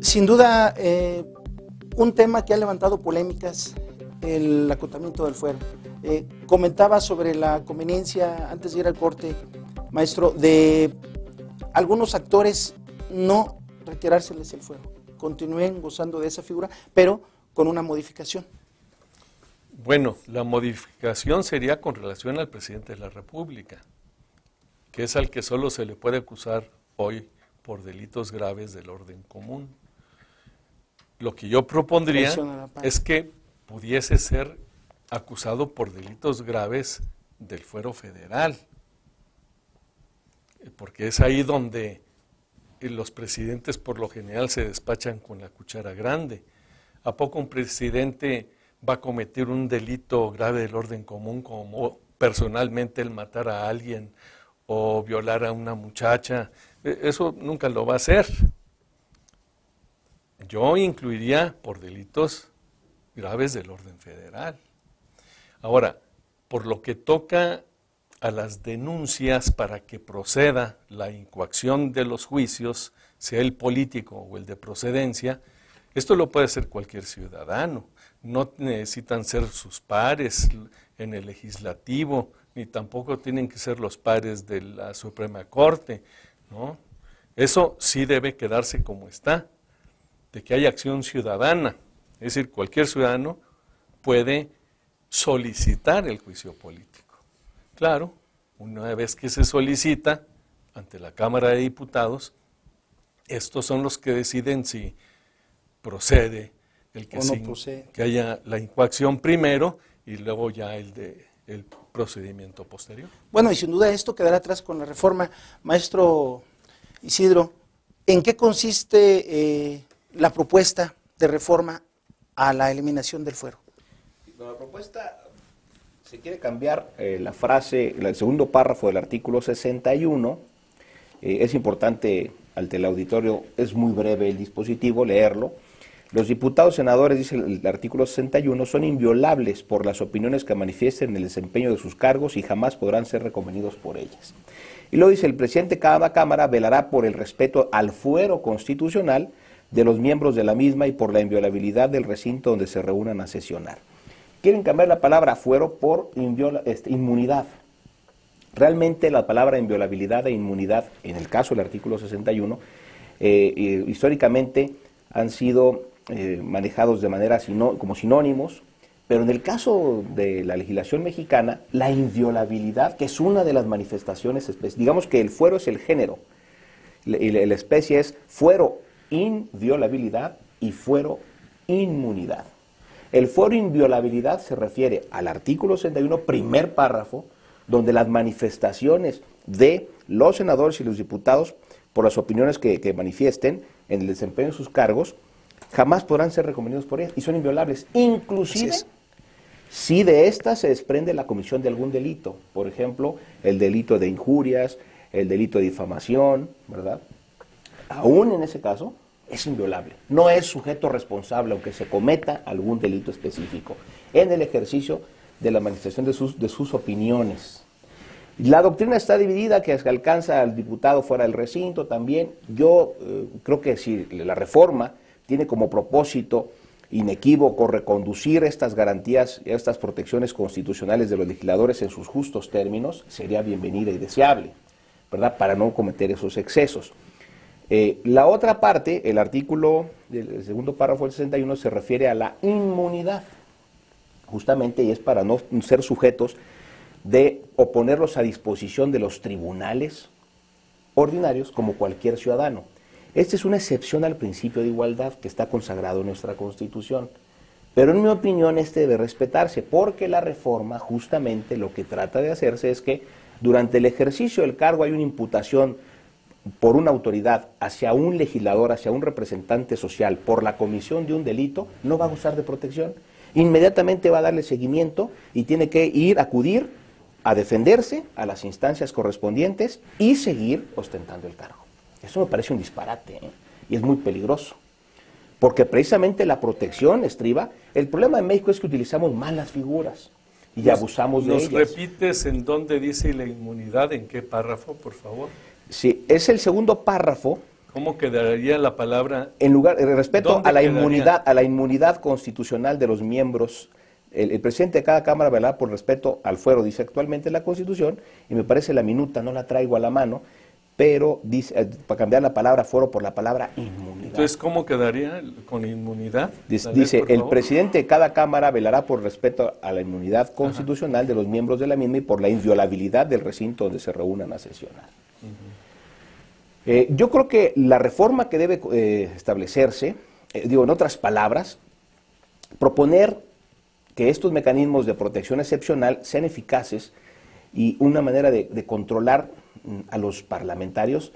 Sin duda, un tema que ha levantado polémicas, el acotamiento del fuero. Comentaba sobre la conveniencia, antes de ir al corte, maestro, de algunos actores no retirárseles el fuero, continúen gozando de esa figura, pero con una modificación. Bueno, la modificación sería con relación al presidente de la República, que es al que solo se le puede acusar hoy por delitos graves del orden común. Lo que yo propondría es que pudiese ser acusado por delitos graves del fuero federal, porque es ahí donde los presidentes por lo general se despachan con la cuchara grande. ¿A poco un presidente va a cometer un delito grave del orden común como personalmente el matar a alguien o violar a una muchacha? Eso nunca lo va a hacer. Yo incluiría por delitos graves del orden federal. Ahora, por lo que toca a las denuncias para que proceda la incoacción de los juicios, sea el político o el de procedencia, esto lo puede hacer cualquier ciudadano. No necesitan ser sus pares en el legislativo, ni tampoco tienen que ser los pares de la Suprema Corte, ¿no? Eso sí debe quedarse como está, de que haya acción ciudadana, es decir, cualquier ciudadano puede solicitar el juicio político. Claro, una vez que se solicita ante la Cámara de Diputados, estos son los que deciden si procede el que, no procede, que haya la incoacción primero y luego ya el procedimiento posterior. Bueno, y sin duda esto quedará atrás con la reforma. Maestro Isidro, ¿en qué consiste la propuesta de reforma a la eliminación del fuero? La propuesta se quiere cambiar la frase, el segundo párrafo del artículo 61. Es importante ante el auditorio, es muy breve el dispositivo, leerlo. Los diputados senadores, dice el artículo 61, son inviolables por las opiniones que manifiesten en el desempeño de sus cargos y jamás podrán ser reconvenidos por ellas. Y luego dice, el presidente de cada Cámara velará por el respeto al fuero constitucional de los miembros de la misma y por la inviolabilidad del recinto donde se reúnan a sesionar. Quieren cambiar la palabra fuero por inmunidad. Realmente la palabra inviolabilidad e inmunidad, en el caso del artículo 61, históricamente han sido manejados de manera como sinónimos, pero en el caso de la legislación mexicana, la inviolabilidad, que es una de las manifestaciones, digamos que el fuero es el género, la especie es fuero inviolabilidad y fuero inmunidad. El fuero inviolabilidad se refiere al artículo 61, primer párrafo, donde las manifestaciones de los senadores y los diputados, por las opiniones que manifiesten en el desempeño de sus cargos, jamás podrán ser reconvenidos por ellas y son inviolables, inclusive si de estas se desprende la comisión de algún delito, por ejemplo, el delito de injurias, el delito de difamación, ¿verdad? Aún en ese caso, es inviolable. No es sujeto responsable, aunque se cometa algún delito específico, en el ejercicio de la manifestación de sus opiniones. La doctrina está dividida, que alcanza al diputado fuera del recinto también. Yo creo que si la reforma tiene como propósito inequívoco reconducir estas garantías, estas protecciones constitucionales de los legisladores en sus justos términos, sería bienvenida y deseable, ¿verdad?, para no cometer esos excesos. La otra parte, el artículo del segundo párrafo del 61, se refiere a la inmunidad, justamente, y es para no ser sujetos de oponerlos a disposición de los tribunales ordinarios como cualquier ciudadano. Esta es una excepción al principio de igualdad que está consagrado en nuestra Constitución, pero en mi opinión este debe respetarse, porque la reforma justamente lo que trata de hacerse es que durante el ejercicio del cargo hay una imputación por una autoridad hacia un legislador, hacia un representante social, por la comisión de un delito, no va a gozar de protección. Inmediatamente va a darle seguimiento y tiene que acudir a defenderse a las instancias correspondientes y seguir ostentando el cargo. Eso me parece un disparate, y es muy peligroso. porque precisamente la protección estriba. El problema en México es que utilizamos malas figuras y abusamos de ellas. ¿Nos repites en dónde dice la inmunidad, en qué párrafo, por favor? Sí, es el segundo párrafo. ¿Cómo quedaría la palabra? En lugar, respecto a la quedaría? inmunidad constitucional de los miembros, el presidente de cada Cámara velará por respeto al fuero, dice actualmente la Constitución, y me parece la minuta, no la traigo a la mano, pero dice, para cambiar la palabra fuero por la palabra inmunidad. Entonces, ¿cómo quedaría con inmunidad? Dice, el presidente de cada Cámara velará por respeto a la inmunidad constitucional de los miembros de la misma y por la inviolabilidad del recinto donde se reúnan a sesionar. Yo creo que la reforma que debe establecerse, en otras palabras, proponer que estos mecanismos de protección excepcional sean eficaces y una manera de controlar a los parlamentarios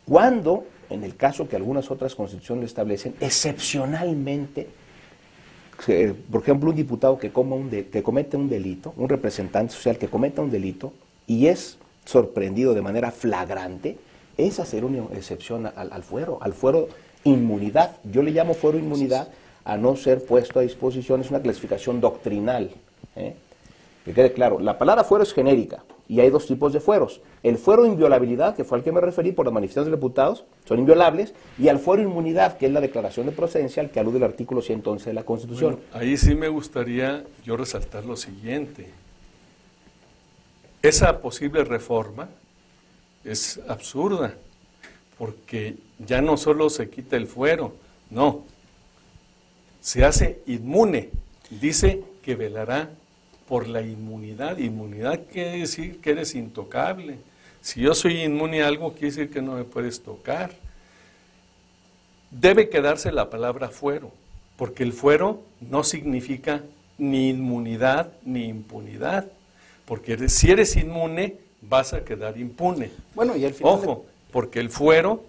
cuando, en el caso que algunas otras constituciones lo establecen, excepcionalmente, por ejemplo, un diputado que comete un delito, un representante social que cometa un delito y es sorprendido de manera flagrante, es hacer una excepción al fuero inmunidad. Yo le llamo fuero inmunidad a no ser puesto a disposición, es una clasificación doctrinal. Que quede claro, la palabra fuero es genérica y hay dos tipos de fueros. El fuero inviolabilidad, que fue al que me referí por las manifestaciones de diputados, son inviolables, y al fuero inmunidad, que es la declaración de procedencia al que alude el artículo 111 de la Constitución. Bueno, ahí sí me gustaría yo resaltar lo siguiente. Esa posible reforma es absurda, porque ya no solo se quita el fuero, no, se hace inmune, dice que velará por la inmunidad. Inmunidad quiere decir que eres intocable. Si yo soy inmune a algo, quiere decir que no me puedes tocar. Debe quedarse la palabra fuero, porque el fuero no significa ni inmunidad ni impunidad, porque si eres inmune, vas a quedar impune. Bueno, y al final... Ojo, porque el fuero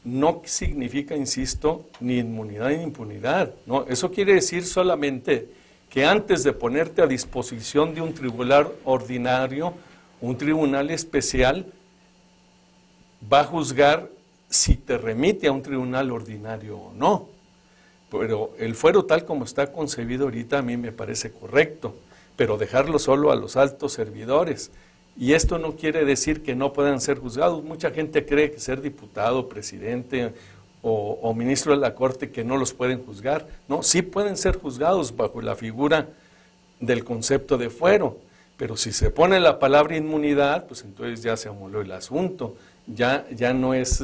no significa, insisto, ni inmunidad ni impunidad. No, eso quiere decir solamente que antes de ponerte a disposición de un tribunal ordinario, un tribunal especial va a juzgar si te remite a un tribunal ordinario o no. Pero el fuero tal como está concebido ahorita a mí me parece correcto, pero dejarlo solo a los altos servidores. Y esto no quiere decir que no puedan ser juzgados. Mucha gente cree que ser diputado, presidente o ministro de la Corte que no los pueden juzgar. No, sí pueden ser juzgados bajo la figura del concepto de fuero, pero si se pone la palabra inmunidad, pues entonces ya se amoló el asunto. Ya no es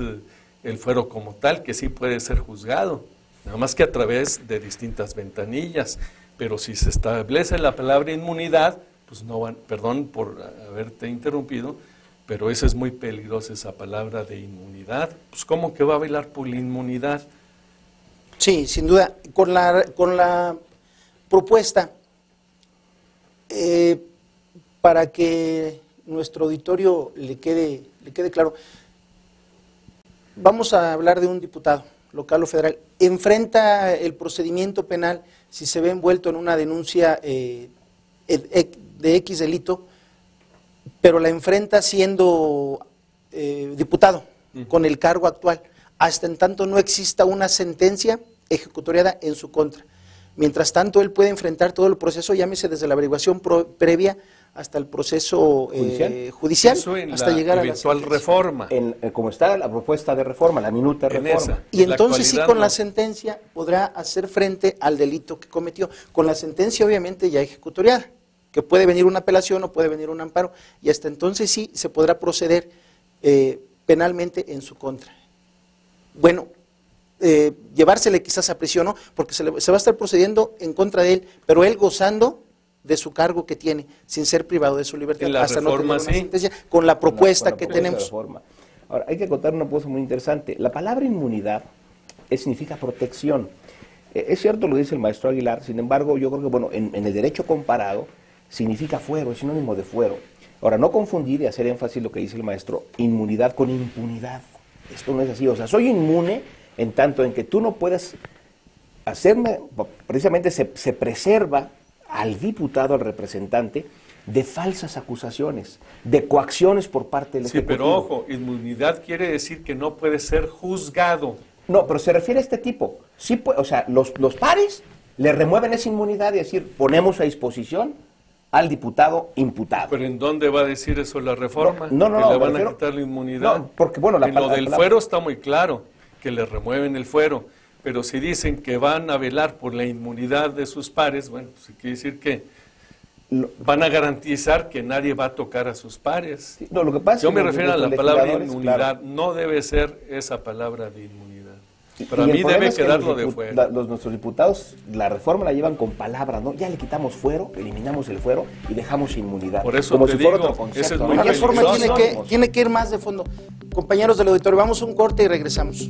el fuero como tal, que sí puede ser juzgado, nada más que a través de distintas ventanillas. Pero si se establece la palabra inmunidad, pues no van, perdón por haberte interrumpido, pero esa es muy peligrosa, esa palabra de inmunidad. Pues ¿cómo que va a velar por la inmunidad? Sí, sin duda. Con la propuesta, para que nuestro auditorio le quede claro, vamos a hablar de un diputado local o federal. Enfrenta el procedimiento penal si se ve envuelto en una denuncia de X delito, pero la enfrenta siendo diputado con el cargo actual, hasta en tanto no exista una sentencia ejecutoriada en su contra. Mientras tanto, él puede enfrentar todo el proceso, llámese desde la averiguación previa hasta el proceso judicial hasta llegar a la eventual reforma. Como está la propuesta de reforma, la minuta de reforma. Y entonces sí, con la sentencia podrá hacer frente al delito que cometió. Con la sentencia obviamente ya ejecutoriada, que puede venir una apelación o puede venir un amparo, y hasta entonces sí se podrá proceder penalmente en su contra. Bueno, llevársele quizás a prisión, ¿no? Porque se va a estar procediendo en contra de él, pero él gozando de su cargo que tiene, sin ser privado de su libertad, hasta no tener una sentencia, con la propuesta que tenemos. Ahora, hay que contar una cosa muy interesante. La palabra inmunidad significa protección. Es cierto lo dice el maestro Aguilar, sin embargo, yo creo que, bueno, en el derecho comparado, significa fuero, es sinónimo de fuero. Ahora, no confundir y hacer énfasis lo que dice el maestro, inmunidad con impunidad. Esto no es así, o sea, soy inmune en tanto en que tú no puedes hacerme, precisamente se preserva al diputado, al representante, de falsas acusaciones, de coacciones por parte del Ejecutivo. Sí, pero ojo, inmunidad quiere decir que no puede ser juzgado. No, pero se refiere a este tipo. Sí, o sea, los pares le remueven esa inmunidad y decir, ponemos a disposición al diputado imputado. ¿Pero en dónde va a decir eso la reforma? No, ¿Que le van a quitar la inmunidad? No, porque bueno, en lo del fuero está muy claro, que le remueven el fuero, pero si dicen que van a velar por la inmunidad de sus pares, bueno, pues quiere decir que van a garantizar que nadie va a tocar a sus pares. Sí, no, lo que pasa Yo me es que refiero a la palabra inmunidad, claro. No debe ser esa palabra de inmunidad. Sí, Para mí debe quedarlo de fuera. Nuestros diputados, la reforma la llevan con palabras, ¿no? Ya le quitamos fuero, eliminamos el fuero y dejamos inmunidad. Por eso como te si fuera digo, otro concepto, ese es ¿no? muy La reforma peligroso. tiene que ir más de fondo. Compañeros del auditorio, vamos a un corte y regresamos.